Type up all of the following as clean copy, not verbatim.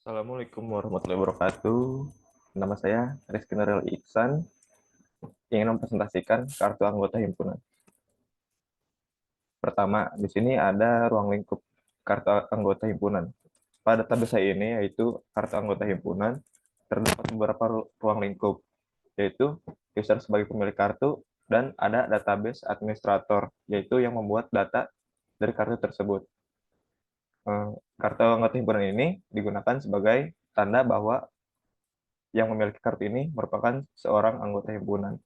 Assalamualaikum warahmatullahi wabarakatuh. Nama saya Rizky Nuril Iksan, ingin mempresentasikan kartu anggota himpunan. Pertama, di sini ada ruang lingkup kartu anggota himpunan. Pada tabel saya ini, yaitu kartu anggota himpunan, terdapat beberapa ruang lingkup, yaitu user sebagai pemilik kartu, dan ada database administrator, yaitu yang membuat data dari kartu tersebut. Eh, Kartu anggota himpunan ini digunakan sebagai tanda bahwa yang memiliki kartu ini merupakan seorang anggota himpunan.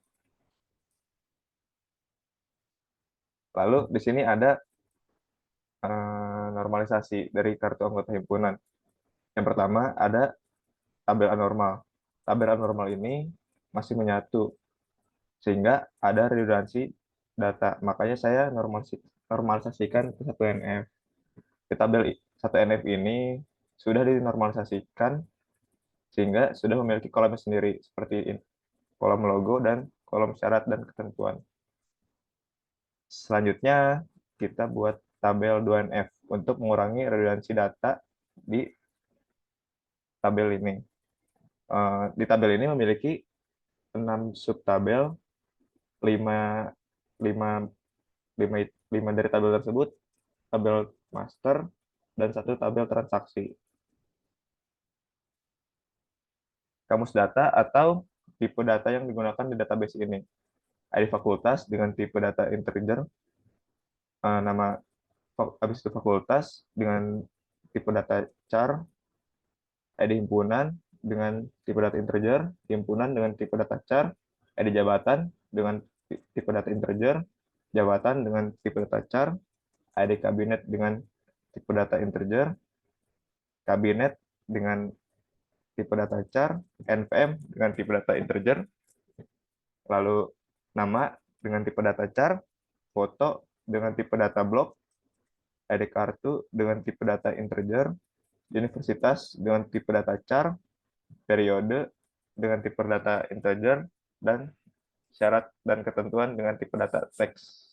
Lalu di sini ada normalisasi dari kartu anggota himpunan. Yang pertama ada tabel anormal. Tabel anormal ini masih menyatu, sehingga ada redundansi data. Makanya saya normalisasikan ke 1NF. Di tabel 1NF ini sudah dinormalisasikan, sehingga sudah memiliki kolom sendiri, seperti kolom logo dan kolom syarat dan ketentuan. Selanjutnya, kita buat tabel 2NF untuk mengurangi redundansi data di tabel ini. Di tabel ini memiliki 6 subtabel, 5, 5, 5, 5 dari tabel tersebut, tabel master, dan satu tabel transaksi. Kamus data atau tipe data yang digunakan di database ini. ID fakultas dengan tipe data integer, nama habis itu fakultas dengan tipe data char, ID himpunan dengan tipe data integer, himpunan dengan tipe data char, ID jabatan dengan tipe data integer, jabatan dengan tipe data char, ID kabinet dengan tipe data integer, kabinet dengan tipe data char, NPM dengan tipe data integer, lalu nama dengan tipe data char, foto dengan tipe data block, ID kartu dengan tipe data integer, universitas dengan tipe data char, periode dengan tipe data integer, dan syarat dan ketentuan dengan tipe data teks.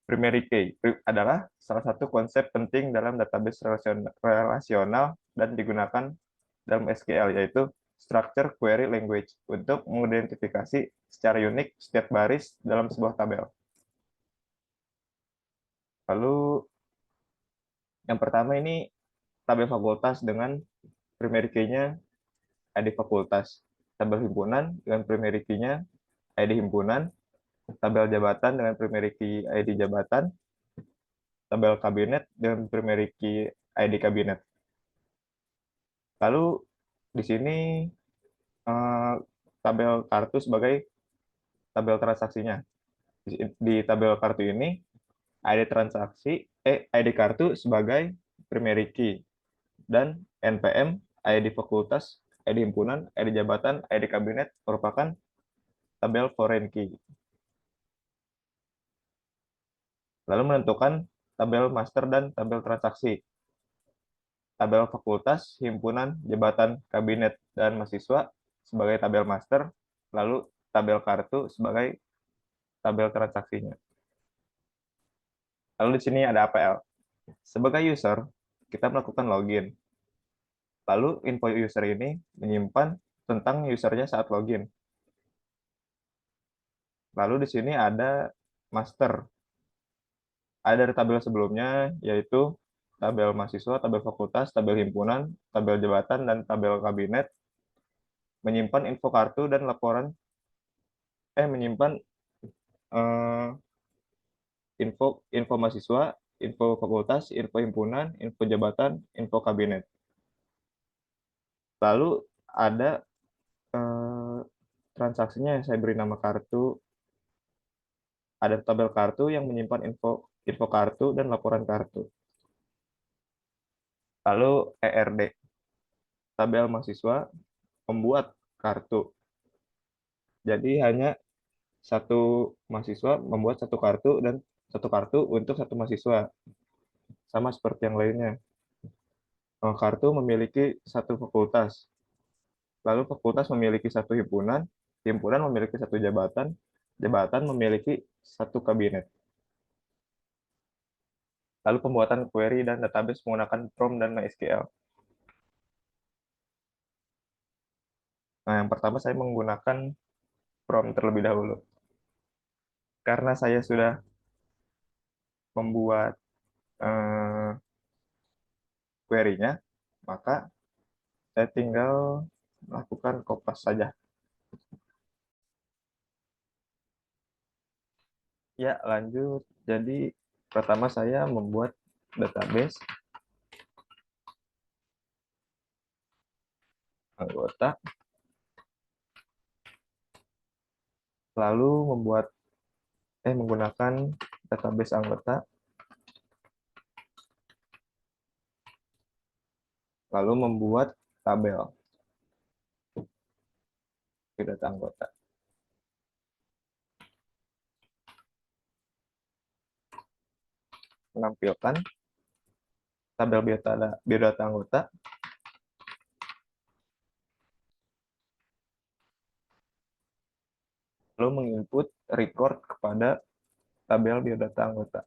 Primary key adalah salah satu konsep penting dalam database relasional dan digunakan dalam SQL, yaitu Structure Query Language, untuk mengidentifikasi secara unik setiap baris dalam sebuah tabel. Lalu yang pertama ini tabel fakultas dengan primary key-nya ID fakultas. Tabel himpunan dengan primary key-nya ID himpunan. Tabel jabatan dengan primary key ID jabatan. Tabel kabinet dengan primary key ID kabinet. Lalu di sini tabel kartu sebagai tabel transaksinya. Di tabel kartu ini ID ID kartu sebagai primary key, dan NPM, ID fakultas, ID himpunan, ID jabatan, ID kabinet merupakan tabel foreign key. Lalu menentukan tabel master dan tabel transaksi. Tabel fakultas, himpunan, jabatan, kabinet, dan mahasiswa sebagai tabel master, lalu tabel kartu sebagai tabel transaksinya. Lalu di sini ada APL. Sebagai user, kita melakukan login. Lalu info user ini menyimpan tentang usernya saat login. Lalu di sini ada master. Ada dari tabel sebelumnya, yaitu tabel mahasiswa, tabel fakultas, tabel himpunan, tabel jabatan, dan tabel kabinet. Menyimpan info kartu dan laporan, menyimpan eh, info mahasiswa, info fakultas, info himpunan, info jabatan, info kabinet. Lalu ada eh, transaksinya yang saya beri nama kartu. Ada tabel kartu yang menyimpan info kartu dan laporan kartu. Lalu ERD, tabel mahasiswa membuat kartu. Jadi hanya satu mahasiswa membuat satu kartu, dan satu kartu untuk satu mahasiswa. Sama seperti yang lainnya. Kartu memiliki satu fakultas. Lalu fakultas memiliki satu himpunan, himpunan memiliki satu jabatan, jabatan memiliki satu kabinet. Lalu pembuatan query dan database menggunakan Chrome dan MySQL. Nah, yang pertama saya menggunakan Chrome terlebih dahulu. Karena saya sudah membuat query-nya, maka saya tinggal melakukan kopas saja. Ya, lanjut. Jadi, pertama saya membuat database anggota, lalu menggunakan database anggota, lalu membuat tabel di data anggota. Menampilkan tabel biodata anggota, lalu menginput record kepada tabel biodata anggota.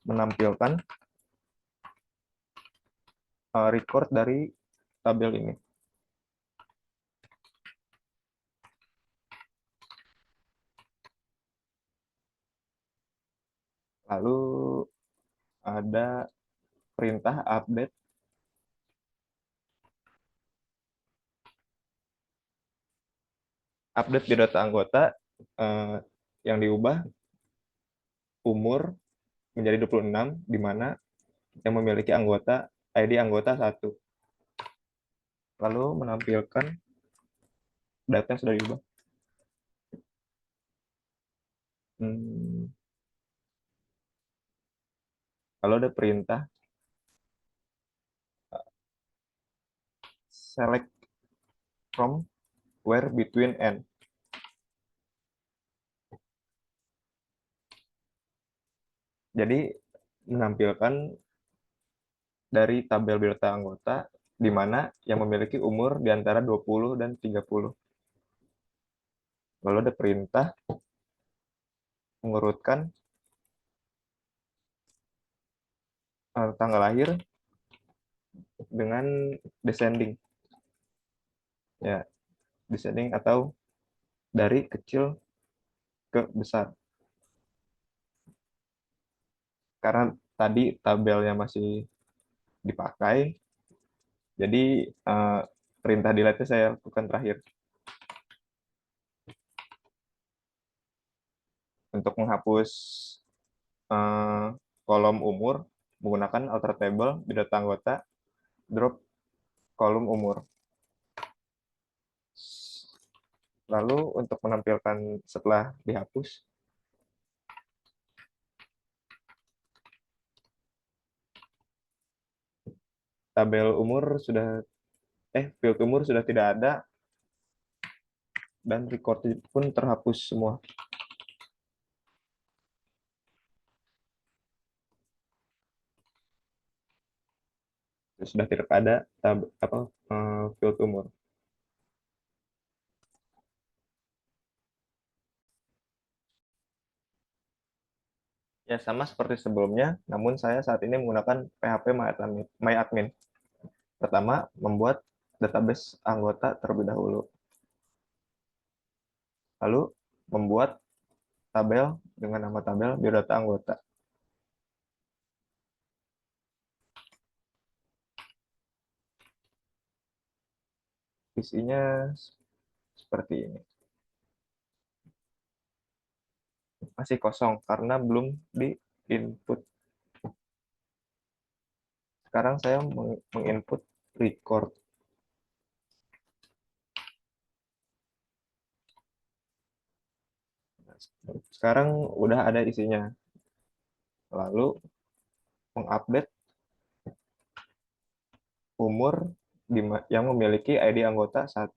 Menampilkan record dari tabel ini. Lalu ada perintah update biodata anggota yang diubah umur menjadi 26, di mana yang memiliki ID anggota 1. Lalu menampilkan data yang sudah diubah. Lalu ada perintah select from where between and. Jadi menampilkan dari tabel biodata anggota di mana yang memiliki umur di antara 20 dan 30. Lalu ada perintah mengurutkan tanggal lahir dengan descending. Ya, descending atau dari kecil ke besar. Karena tadi tabelnya masih dipakai, jadi perintah delete saya lakukan terakhir. Untuk menghapus kolom umur menggunakan alter table di data anggota, drop kolom umur. Lalu untuk menampilkan setelah dihapus, tabel umur field umur sudah tidak ada, dan record pun terhapus semua. Sudah tidak ada field umur. Ya, sama seperti sebelumnya, namun saya saat ini menggunakan PHP MyAdmin. Pertama, membuat database anggota terlebih dahulu. Lalu, membuat tabel dengan nama tabel biodata anggota. Isinya seperti ini. Masih kosong karena belum di input. Sekarang saya menginput record. Sekarang udah ada isinya. Lalu mengupdate umur yang memiliki ID anggota 1.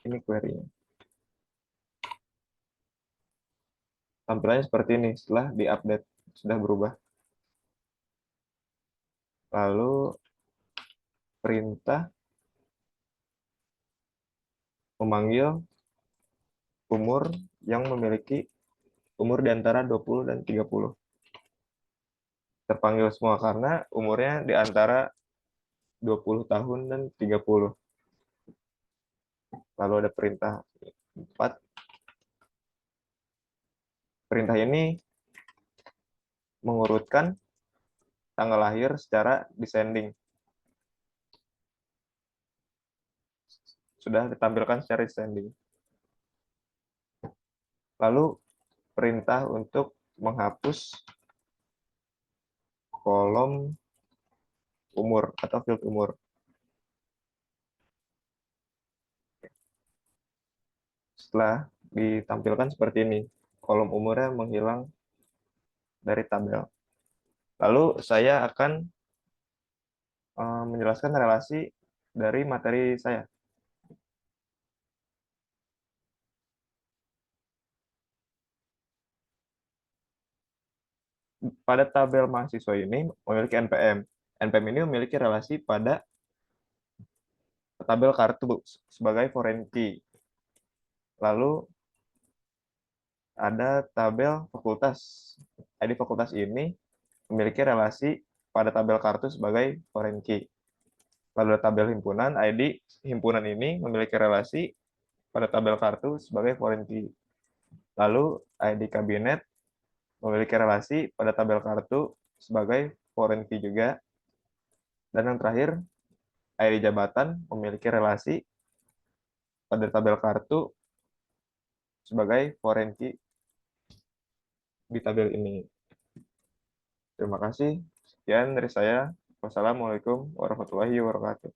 Ini query-nya. Tampilannya seperti ini setelah diupdate, sudah berubah. Lalu perintah memanggil umur yang memiliki umur di antara 20 dan 30. Terpanggil semua karena umurnya di antara 20 tahun dan 30. Lalu ada perintah 4. Perintah ini mengurutkan tanggal lahir secara descending. Sudah ditampilkan secara descending. Lalu perintah untuk menghapus kolom umur atau field umur. Setelah ditampilkan seperti ini, kolom umurnya menghilang dari tabel. Lalu saya akan menjelaskan relasi dari materi saya. Pada tabel mahasiswa ini memiliki NPM. NPM ini memiliki relasi pada tabel kartu sebagai foreign key. Lalu ada tabel fakultas. ID fakultas ini memiliki relasi pada tabel kartu sebagai foreign key. Lalu ada tabel himpunan. ID himpunan ini memiliki relasi pada tabel kartu sebagai foreign key. Lalu ID kabinet memiliki relasi pada tabel kartu sebagai foreign key juga. Dan yang terakhir, ID jabatan memiliki relasi pada tabel kartu sebagai foreign key di tabel ini. Terima kasih. Sekian dari saya. Wassalamualaikum warahmatullahi wabarakatuh.